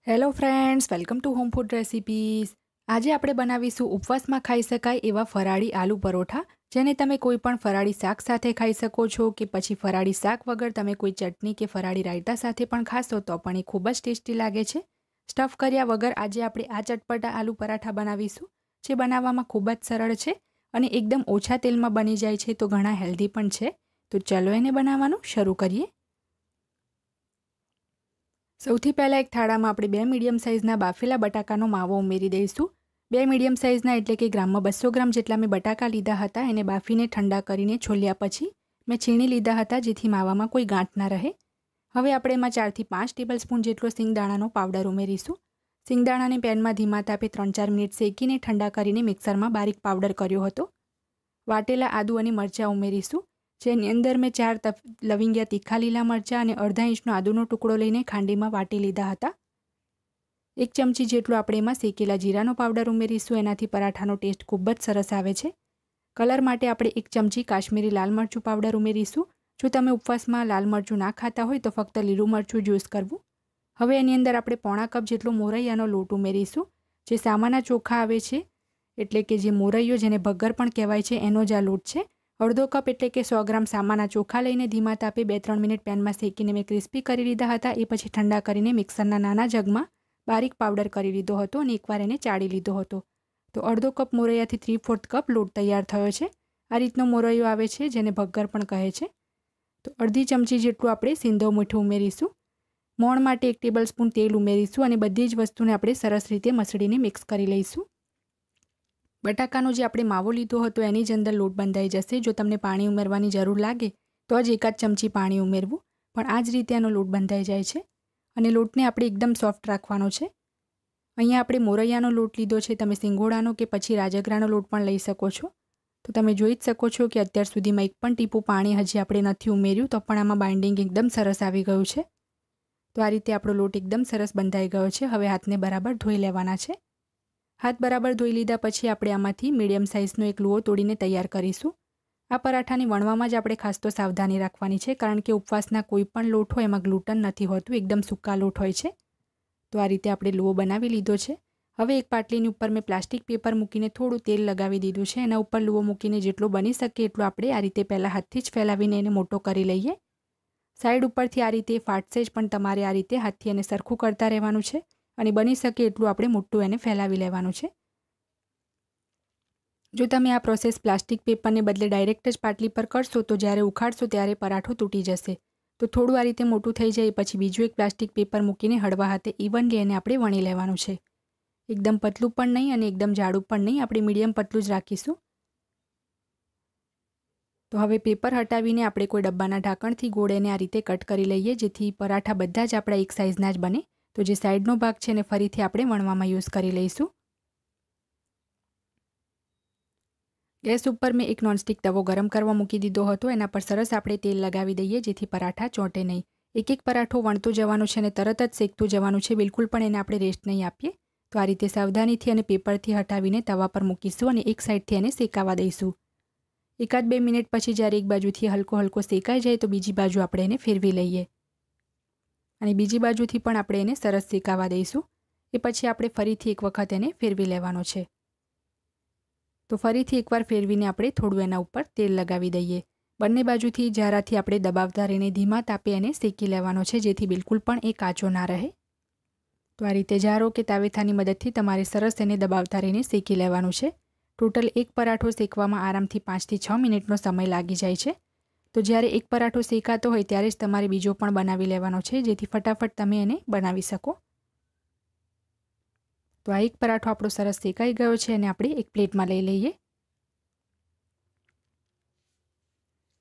Hello friends, welcome to home food recipes. આજે આપણે બનાવીશું ઉપવાસમાં ખાઈ શકાય એવા ફરાળી આલુ પરોઠા, જેને તમે કોઈ પણ ફરાળી શાક સાથે ખાઈ શકો છો કે પછી ફરાળી શાક વગર તમે કોઈ ચટણી કે ફરાળી રાયતા સાથે પણ ખાશો તો પણ એ ખૂબ જ ટેસ્ટી લાગે છે। સ્ટફ કર્યા વગર આજે આપણે આ ચટપટા આલુ પરાઠા બનાવીશું, જે બનાવવામાં ખૂબ જ સરળ છે અને એકદમ ઓછા તેલમાં બની જાય છે, તો ઘણા હેલ્ધી પણ છે। તો ચલો એને બનાવવાનું શરૂ કરીએ। સૌથી પહેલાં એક થાળામાં આપણે 2 મીડિયમ સાઇઝના બાફેલા બટાકાનો માવો ઉમેરી દઈશું। 2 મીડિયમ સાઇઝના એટલે કે ગ્રામમાં 200 ગ્રામ જેટલા મેં બટાકા લીધા હતા। એને બાફીને ઠંડા કરીને છોલ્યા પછી મેં છીણી લીધા હતા, જેથી માવામાં કોઈ ગાંઠ ના રહે। હવે આપણે એમાં 4 થી 5 ટેબલસ્પૂન જેટલો સિંગદાણાનો પાવડર ઉમેરીશું। સિંગદાણાને પેનમાં ધીમા તાપે 3-4 મિનિટ શેકીને ઠંડા કરીને મિક્સરમાં બારીક પાવડર કર્યો હતો। વાટેલા આદુ અને મરચાં ઉમેરીશું, જેની અંદર મેં 4 લવિંગિયા તીખા લીલા મરચાં અને અડધા ઇંચનો આદુનો ટુકડો લઈને ખાંડીમાં વાટી લીધા હતા। 1 ચમચી જેટલો આપણે એમાં શેકેલા જીરાનો પાવડર ઉમેરીશું, એનાથી પરાઠાનો ટેસ્ટ ખૂબ જ સરસ આવે છે। કલર માટે આપણે 1 ચમચી કાશ્મીરી લાલ મરચું પાવડર ઉમેરીશું। જો તમે ઉપવાસમાં લાલ મરચું ના ખાતા હોય તો ફક્ત લીલું મરચું જ યુઝ કરવું। હવે એની અંદર આપણે પોણા કપ જેટલો મોરૈયાનો લોટ ઉમેરીશું, જે સામાના ચોખા આવે છે, એટલે કે જે મોરૈયો જેને ભગર પણ કહેવાય છે, એનો જ આ લોટ છે। અડધો કપ એટલે કે 100 ગ્રામ સામાના ચોખા લઈને ધીમા તાપે 2-3 મિનિટ પેનમાં શેકીને મેં ક્રિસ્પી કરી લીધા હતા। એ પછી ઠંડા કરીને મિક્સરના નાના જગમાં બારીક પાવડર કરી લીધો હતો અને એકવાર એને ચાળી લીધો હતો। તો અડધો કપ મોરૈયાથી 3/4 કપ લોટ તૈયાર થયો છે। આ રીતનો મોરૈયો આવે છે, જેને ભગર પણ કહે છે। તો અડધી ચમચી જેટલું આપણે સિંધવ મીઠું ઉમેરીશું। મોણ માટે 1 ટેબલસ્પૂન તેલ ઉમેરીશું અને બધી જ વસ્તુને આપણે સરસ રીતે મસળીને મિક્સ કરી લઈશું। બટાકાનો જે આપણે માવો લીધો હતો એની જ અંદર લોટ બંધાઈ જશે। જો તમને પાણી ઉમેરવાની જરૂર લાગે તો જ 1 ચમચી પાણી ઉમેરવું, પણ આ જ રીતે આનો લોટ બંધાઈ જાય છે અને લોટને આપણે એકદમ સોફ્ટ રાખવાનો છે। અહીંયા આપણે મોરૈયાનો લોટ લીધો છે, તમે સિંગોડાનો કે પછી રાજગરાનો લોટ પણ લઈ શકો છો। તો તમે જોઈ જ શકો છો કે અત્યાર સુધીમાં 1 પણ ટીપું પાણી હજી આપણે નથી ઉમેર્યું, તો પણ આમાં બાઇન્ડિંગ એકદમ સરસ આવી ગયું છે। તો આ રીતે આપણો લોટ એકદમ સરસ બંધાઈ ગયો છે। હવે હાથને બરાબર ધોઈ લેવાના છે। હાથ બરાબર ધોઈ લીધા પછી આપણે આમાંથી મીડિયમ સાઇઝનો એક લુઓ તોડીને તૈયાર કરીશું। આ પરાઠાની વણવામાં જ આપણે ખાસ તો સાવધાની રાખવાની છે, કારણ કે ઉપવાસના કોઈ પણ લોટ હોય એમાં ગ્લુટન નથી હોતું, એકદમ સૂકા લોટ હોય છે। તો આ રીતે આપણે લુઓ બનાવી લીધો છે। હવે એક પાટલીની ઉપર મેં પ્લાસ્ટિક પેપર મૂકીને થોડું તેલ લગાવી દીધું છે। એના ઉપર લુઓ મૂકીને જેટલો બની શકે એટલો આપણે આ રીતે પહેલાં હાથથી જ ફેલાવીને એને મોટો કરી લઈએ। સાઈડ ઉપરથી આ રીતે ફાટશે જ, પણ તમારે આ રીતે હાથથી એને સરખું કરતા રહેવાનું છે અને બની શકે એટલું આપણે મોટું એને ફેલાવી લેવાનું છે। જો તમે આ પ્રોસેસ પ્લાસ્ટિક પેપરને બદલે ડાયરેક્ટ જ પાટલી પર કરશો તો જ્યારે ઉખાડશો ત્યારે પરાઠો તૂટી જશે। તો થોડું આ રીતે મોટું થઈ જાય પછી બીજું એક પ્લાસ્ટિક પેપર મૂકીને હળવા હાથે ઇવનલી એને આપણે વણી લેવાનું છે। એકદમ પતલું પણ નહીં અને એકદમ જાડું પણ નહીં, આપણે મીડિયમ પતલું જ રાખીશું। તો હવે પેપર હટાવીને આપણે કોઈ ડબ્બાના ઢાંકણથી ગોળ એને આ રીતે કટ કરી લઈએ, જેથી પરાઠા બધા જ આપણા એક સાઇઝના જ બને। તો જે સાઈડનો ભાગ છે એને ફરીથી આપણે વણવામાં યુઝ કરી લઈશું। ગેસ ઉપર મેં એક નોનસ્ટિક તવો ગરમ કરવા મૂકી દીધો હતો। એના પર સરસ આપણે તેલ લગાવી દઈએ, જેથી પરાઠા ચોંટે નહીં। એક એક પરાઠો વણતું જવાનું છે અને તરત જ શેકતું જવાનું છે, બિલકુલ પણ એને આપણે રેસ્ટ નહીં આપીએ। તો આ રીતે સાવધાનીથી અને પેપરથી હટાવીને તવા પર મૂકીશું અને એક સાઈડથી એને શેકાવા દઈશું। 1-2 મિનિટ પછી જ્યારે એક બાજુથી હલકો હલકો શેકાઈ જાય તો બીજી બાજુ આપણે એને ફેરવી લઈએ અને બીજી બાજુથી પણ આપણે એને સરસ શેકાવા દઈશું। એ પછી આપણે ફરીથી એક વખત એને ફેરવી લેવાનો છે। તો ફરીથી એકવાર ફેરવીને આપણે થોડું એના ઉપર તેલ લગાવી દઈએ। બંને બાજુથી જારાથી આપણે દબાવતા રહીને ધીમા તાપે એને શેકી લેવાનો છે, જેથી બિલકુલ પણ એ કાચો ના રહે। તો આ રીતે જારો કે તાવેથાની મદદથી તમારે સરસ એને દબાવતા રહીને શેકી લેવાનું છે। ટોટલ એક પરાઠો શેકવામાં આરામથી 5 થી 6 મિનિટનો સમય લાગી જાય છે। તો જ્યારે એક પરાઠો શેકાતો હોય ત્યારે જ તમારે બીજો પણ બનાવી લેવાનો છે, જેથી ફટાફટ તમે એને બનાવી શકો। તો આ એક પરાઠો આપણો સરસ શેકાઈ ગયો છે અને આપણે એક પ્લેટમાં લઈ લઈએ।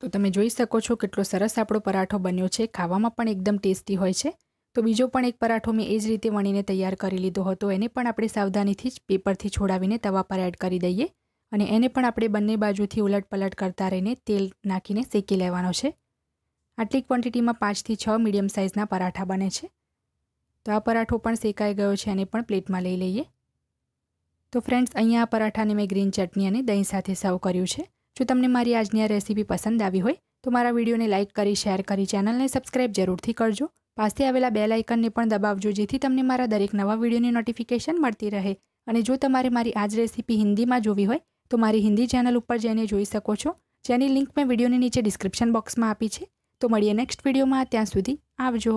તો તમે જોઈ શકો છો કેટલો સરસ આપણો પરાઠો બન્યો છે, ખાવામાં પણ એકદમ ટેસ્ટી હોય છે। તો બીજો પણ એક પરાઠો મેં એ જ રીતે વણીને તૈયાર કરી લીધો હતો। એને પણ આપણે સાવધાનીથી જ પેપરથી છોડાવીને તવા પર એડ કરી દઈએ અને એને પણ આપણે બંને બાજુથી ઉલટ પલટ કરતા રહીને તેલ નાખીને શેકી લેવાનો છે। આટલી ક્વોન્ટિટીમાં 5 થી 6 મીડિયમ સાઇઝના પરાઠા બને છે। તો આ પરાઠો પણ શેકાઈ ગયો છે, અને પણ પ્લેટમાં લઈ લઈએ। તો ફ્રેન્ડ્સ, અહીંયા આ પરાઠાને મેં ગ્રીન ચટણી અને દહીં સાથે સર્વ કર્યું છે। જો તમને મારી આજની આ રેસીપી પસંદ આવી હોય તો મારા વિડીયોને લાઇક કરી, શેર કરી, ચેનલને સબસ્ક્રાઈબ જરૂરથી કરજો। પાસે આવેલા બેલ આઇકનને પણ દબાવજો જેથી તમને મારા દરેક નવા વિડીયોની નોટિફિકેશન મળતી રહે. અને જો તમારે મારી આ જ રેસીપી હિન્દીમાં જોવી હોય તો મારી હિન્દી ચેનલ ઉપર જઈને જોઈ શકો છો, જેની લિંક મેં વિડીયોની નીચે ડિસ્ક્રિપ્શન બોક્સમાં આપી છે. તો મળીએ નેક્સ્ટ વિડીયોમાં. ત્યાં સુધી આવજો.